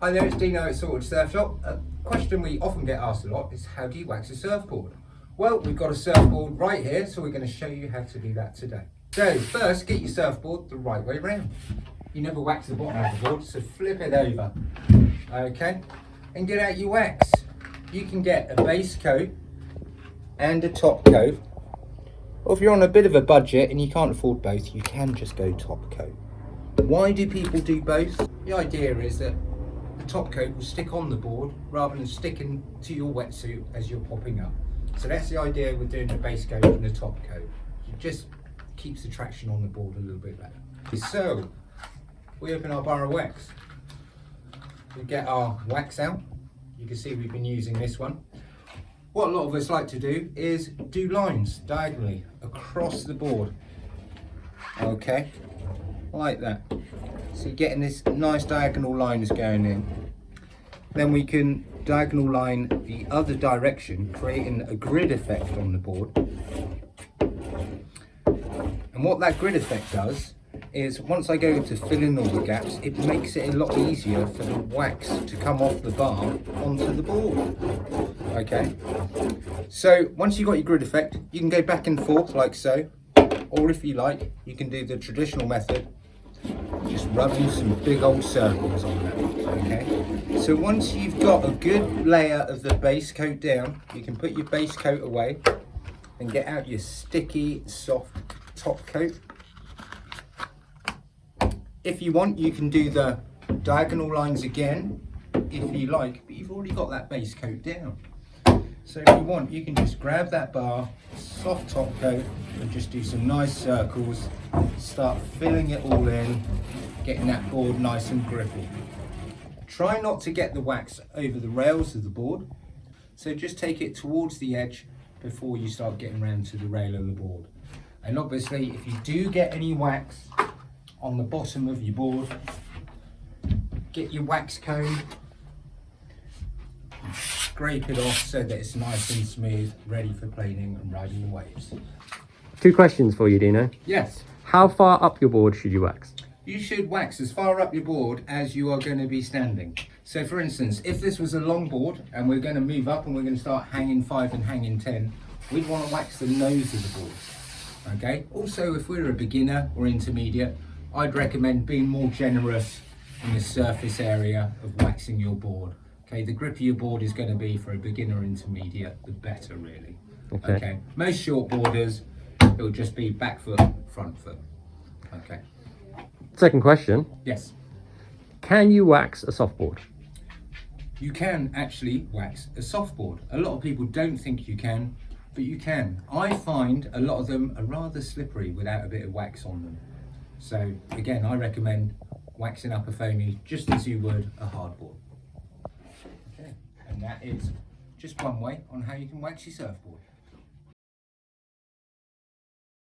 Hi there, it's Deano at Sorted Surf Shop. A question we often get asked a lot is, how do you wax a surfboard? Well, we've got a surfboard right here, so we're going to show you how to do that today. So first, get your surfboard the right way round. You never wax the bottom of the board, so flip it over. Okay, and get out your wax. You can get a base coat and a top coat. Or if you're on a bit of a budget and you can't afford both, you can just go top coat. Why do people do both? The idea is that the top coat will stick on the board rather than sticking to your wetsuit as you're popping up. So that's the idea with doing the base coat and the top coat. It just keeps the traction on the board a little bit better. So we open our bar of wax. We get our wax out. You can see we've been using this one. What a lot of us like to do is do lines diagonally across the board. Okay, like that. So you're getting this nice diagonal lines going in. Then we can diagonal line the other direction, creating a grid effect on the board. And what that grid effect does is, once I go to fill in all the gaps, it makes it a lot easier for the wax to come off the bar onto the board. Okay, so once you've got your grid effect, you can go back and forth like so, or if you like, you can do the traditional method, just rubbing some big old circles on that. Okay, so once you've got a good layer of the base coat down, you can put your base coat away and get out your sticky, soft top coat. If you want, you can do the diagonal lines again, if you like, but you've already got that base coat down. So if you want, you can just grab that bar, soft top coat, and just do some nice circles, start filling it all in, getting that board nice and grippy. Try not to get the wax over the rails of the board, so just take it towards the edge before you start getting around to the rail of the board. And obviously, if you do get any wax on the bottom of your board, get your wax comb, scrape it off so that it's nice and smooth, ready for planing and riding the waves. Two questions for you, Deano. Yes. How far up your board should you wax? You should wax as far up your board as you are going to be standing. So for instance, if this was a long board and we're going to move up and we're going to start hanging 5 and hanging 10, we'd want to wax the nose of the board. Okay. Also, if we're a beginner or intermediate, I'd recommend being more generous in the surface area of waxing your board. Okay, the grippier your board is going to be for a beginner intermediate, the better really. Okay. Most short boarders, it'll just be back foot, front foot. Okay. Second question. Yes. Can you wax a softboard? You can actually wax a softboard. A lot of people don't think you can, but you can. I find a lot of them are rather slippery without a bit of wax on them. So again, I recommend waxing up a foamy just as you would a hardboard. Okay. And that is just one way on how you can wax your surfboard.